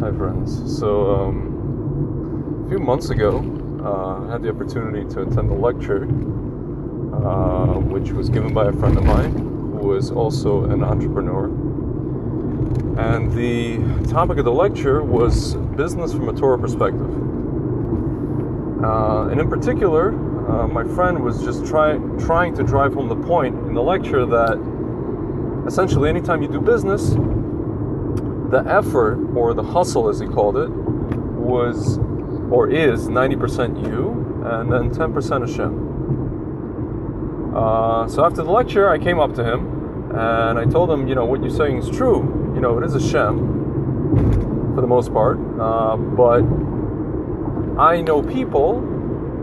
Hi friends. A few months ago, I had the opportunity to attend a lecture which was given by a friend of mine who is also an entrepreneur. And the topic of the lecture was business from a Torah perspective. And in particular, my friend was just trying to drive home the point in the lecture that essentially anytime you do business, the effort, or the hustle as he called it, was or is 90% you and then 10% Hashem. So after the lecture, I came up to him and I told him, what you're saying is true. It is Hashem for the most part, but I know people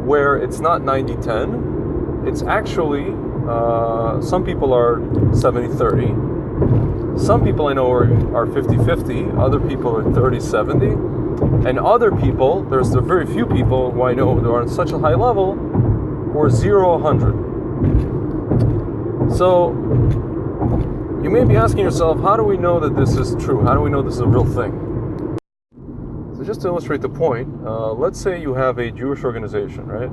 where it's not 90-10. It's actually, some people are 70-30. Some people I know are 50-50, other people are 30-70, and other people, there's very few people who I know who are on such a high level who are 0-100. So, you may be asking yourself, how do we know that this is true? How do we know this is a real thing? So just to illustrate the point, let's say you have a Jewish organization, right?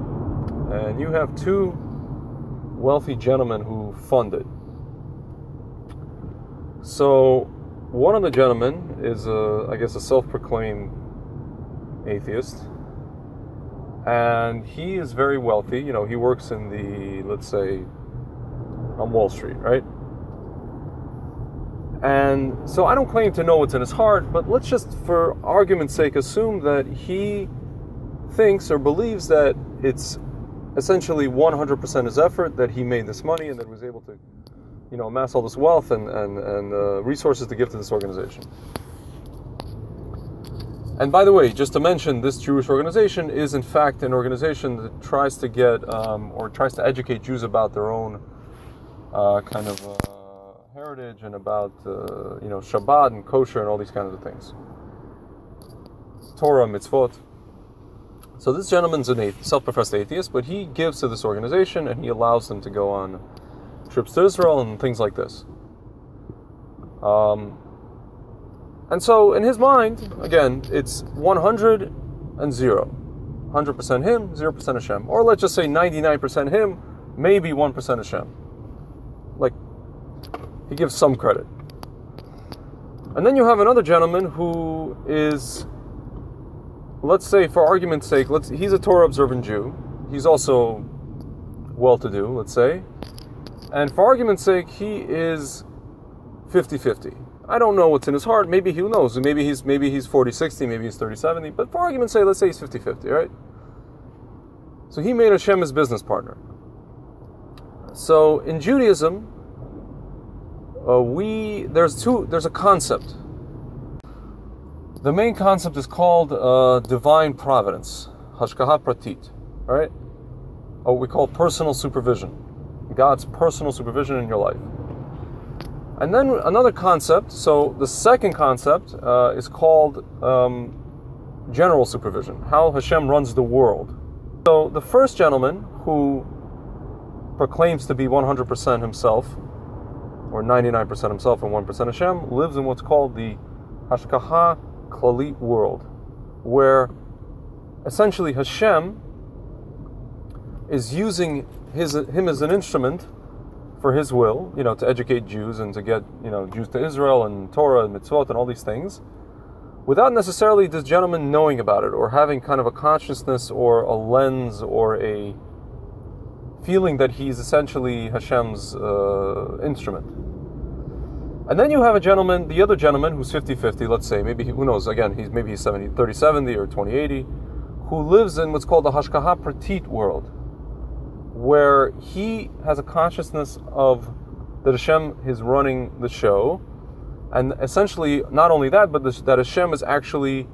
And you have two wealthy gentlemen who fund it. So, one of the gentlemen is, a self-proclaimed atheist, and he is very wealthy. He works in let's say, on Wall Street, right? And so I don't claim to know what's in his heart, but let's just, for argument's sake, assume that he thinks or believes that it's essentially 100% his effort that he made this money and that was able to amass all this wealth and resources to give to this organization. And by the way, just to mention, this Jewish organization is in fact an organization that tries to get, or tries to educate Jews about their own heritage and about, Shabbat and kosher and all these kinds of things. Torah, mitzvot. So this gentleman's a self-professed atheist, but he gives to this organization and he allows them to go on trips to Israel and things like this. And so in his mind, again, it's 100 and 0. 100% him, 0% Hashem. Or let's just say 99% him, maybe 1% Hashem. Like, he gives some credit. And then you have another gentleman who is, let's say for argument's sake, he's a Torah observant Jew. He's also well-to-do, let's say. And for argument's sake, he is 50-50. I don't know what's in his heart. Maybe who knows? Maybe he's 40-60, maybe he's 30-70. But for argument's sake, let's say he's 50-50, right? So he made Hashem his business partner. So in Judaism, there's a concept. The main concept is called divine providence, hashgacha pratit, right? Or we call personal supervision. God's personal supervision in your life. And then another concept, so the second concept is called general supervision, how Hashem runs the world. So the first gentleman who proclaims to be 100% himself, or 99% himself and 1% Hashem, lives in what's called the Hashgacha Klalit world, where essentially Hashem is using him as an instrument for his will, to educate Jews and to get, Jews to Israel and Torah and mitzvot and all these things, without necessarily this gentleman knowing about it or having kind of a consciousness or a lens or a feeling that he's essentially Hashem's instrument. And then you have the other gentleman who's 50-50, let's say, maybe, who knows, again, he's 30-70 or 20-80, who lives in what's called the Hashgacha Pratit world, where he has a consciousness of that Hashem is running the show, and essentially not only that, but that Hashem is actually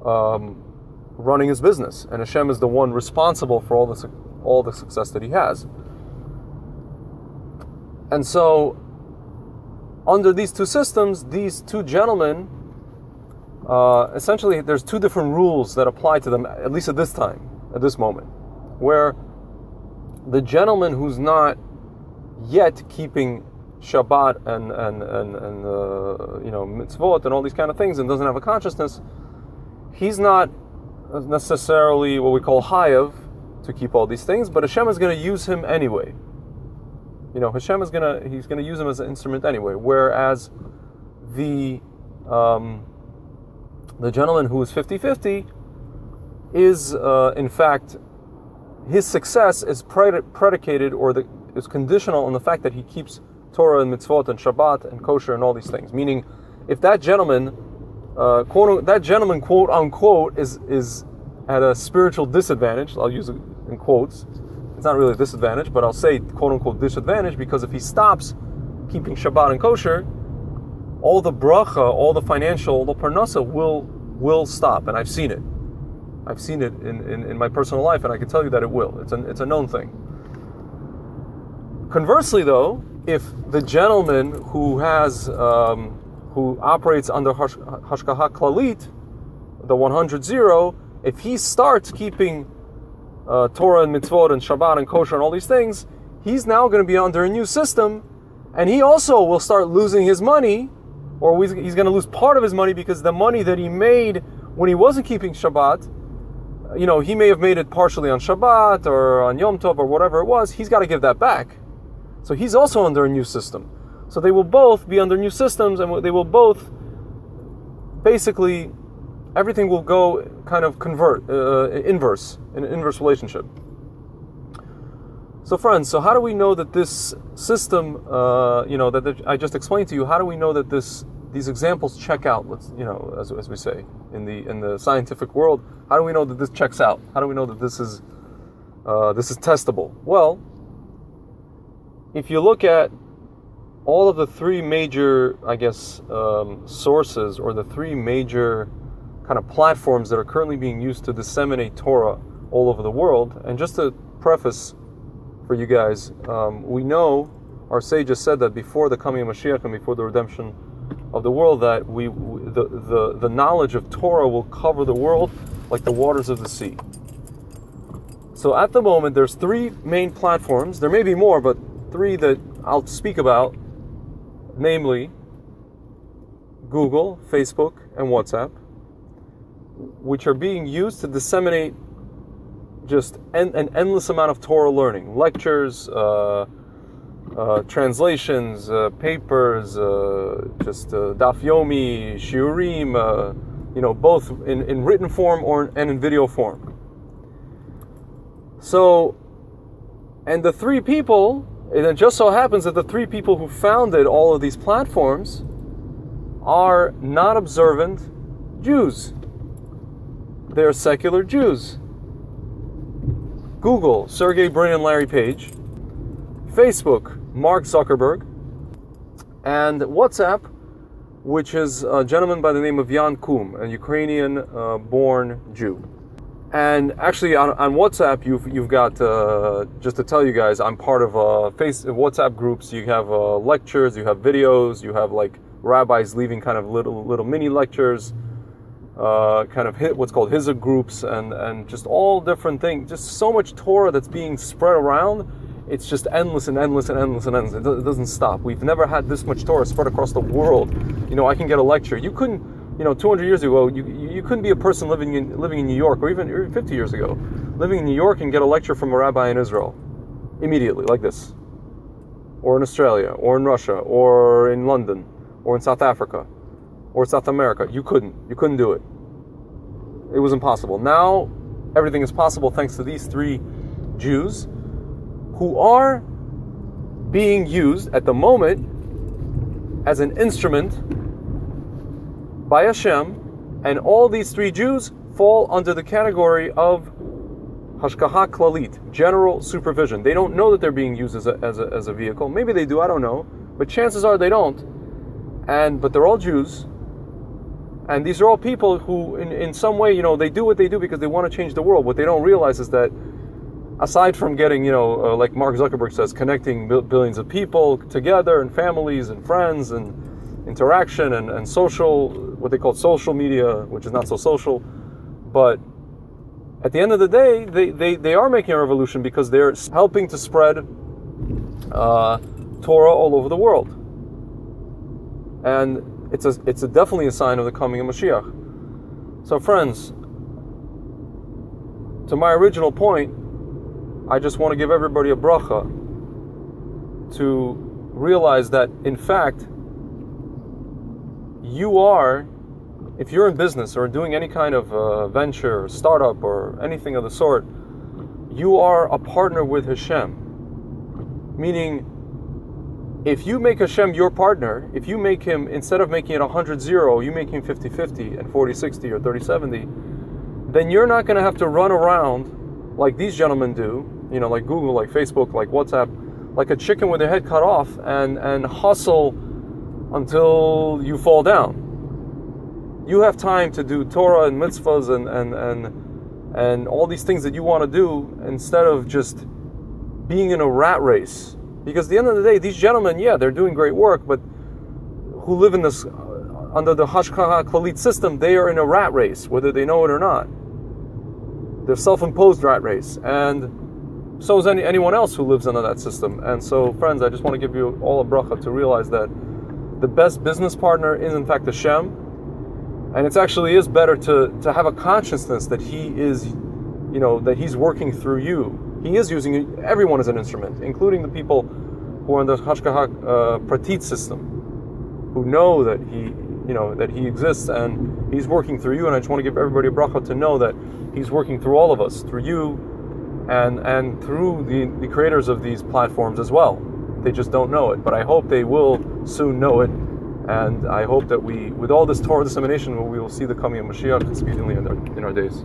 running his business, and Hashem is the one responsible for all the success that he has. And so, under these two systems, these two gentlemen, essentially there's two different rules that apply to them, at least at this time, at this moment, where the gentleman who's not yet keeping Shabbat and mitzvot and all these kind of things and doesn't have a consciousness, he's not necessarily what we call Hayav to keep all these things, but Hashem is going to use him anyway. Hashem is he's gonna use him as an instrument anyway. Whereas the gentleman who is 50-50 is in fact, his success is predicated is conditional on the fact that he keeps Torah and mitzvot and Shabbat and kosher and all these things. Meaning, if that gentleman, quote unquote, is at a spiritual disadvantage, I'll use it in quotes. It's not really a disadvantage, but I'll say quote unquote disadvantage, because if he stops keeping Shabbat and kosher, all the bracha, all the financial, all the parnasa will stop, and I've seen it. I've seen it in my personal life, and I can tell you that it will. It's a known thing. Conversely, though, if the gentleman who operates under Hashgacha Klalit, the 100-0, if he starts keeping Torah and mitzvot and Shabbat and kosher and all these things, he's now going to be under a new system, and he also will start losing his money, or he's going to lose part of his money, because the money that he made when he wasn't keeping Shabbat, he may have made it partially on Shabbat or on Yom Tov or whatever it was, he's got to give that back. So he's also under a new system. So they will both be under new systems, and they will both, basically, everything will go kind of inverse, in an inverse relationship. So friends, how do we know that this system, that I just explained to you, how do we know that these examples check out? As we say in the scientific world, how do we know that this checks out? How do we know that this is testable? Well, if you look at all of the three major, sources, or the three major kind of platforms that are currently being used to disseminate Torah all over the world, and just to preface for you guys, we know, our sages said that before the coming of Mashiach and before the redemption of the world, that the knowledge of Torah will cover the world like the waters of the sea. So at the moment, there's three main platforms. There may be more, but three that I'll speak about, namely Google, Facebook, and WhatsApp, which are being used to disseminate just an endless amount of Torah learning, lectures, translations, papers, daf yomi, shiurim, both in written form and in video form. So, and the three people, and it just so happens that the three people who founded all of these platforms are not observant Jews. They're secular Jews. Google, Sergey Brin and Larry Page. Facebook, Mark Zuckerberg. And WhatsApp, which is a gentleman by the name of Jan Koum, a Ukrainian-born Jew. And actually, on WhatsApp, you've got, just to tell you guys, I'm part of WhatsApp groups. You have lectures, you have videos, you have like rabbis leaving kind of little mini lectures, kind of what's called Hizb groups, and just all different things. Just so much Torah that's being spread around. It's just endless and endless and endless and endless. It doesn't stop. We've never had this much Torah spread across the world. I can get a lecture. You couldn't. 200 years ago, you couldn't be a person living in New York, or even 50 years ago, living in New York and get a lecture from a rabbi in Israel immediately, like this, or in Australia, or in Russia, or in London, or in South Africa, or South America. You couldn't do it. It was impossible. Now, everything is possible thanks to these three Jews who are being used at the moment as an instrument by Hashem, and all these three Jews fall under the category of Hashgacha Klalit, general supervision. They don't know that they're being used as a vehicle. Maybe they do, I don't know, but chances are they don't. But they're all Jews, and these are all people who, in some way, they do what they do because they want to change the world. What they don't realize is that, aside from getting, like Mark Zuckerberg says, connecting billions of people together, and families and friends and interaction and social, what they call social media, which is not so social, but at the end of the day, they are making a revolution because they're helping to spread Torah all over the world, and it's definitely a sign of the coming of Mashiach. So friends, to my original point, I just want to give everybody a bracha to realize that, in fact, you are, if you're in business or doing any kind of venture or startup or anything of the sort, you are a partner with Hashem. Meaning, if you make Hashem your partner, if you make him, instead of making it 100-0, you make him 50-50 and 40-60 or 30-70, then you're not going to have to run around like these gentlemen do, like Google, like Facebook, like WhatsApp, like a chicken with their head cut off and hustle until you fall down. You have time to do Torah and mitzvahs and all these things that you want to do instead of just being in a rat race. Because at the end of the day, these gentlemen, yeah, they're doing great work, but who live in this, under the Hashgacha Klalit system, they are in a rat race, whether they know it or not. They're self-imposed rat race. And so is anyone else who lives under that system. And so, friends, I just want to give you all a bracha to realize that the best business partner is, in fact, Hashem. And it actually is better to have a consciousness that he is, that he's working through you. He is using everyone as an instrument, including the people who are in the Hashgacha Pratit system, who know that he exists and he's working through you. And I just want to give everybody a bracha to know that he's working through all of us, through you, and through the creators of these platforms as well. They just don't know it, but I hope they will soon know it. And I hope that with all this Torah dissemination, we will see the coming of Mashiach speedily in our days.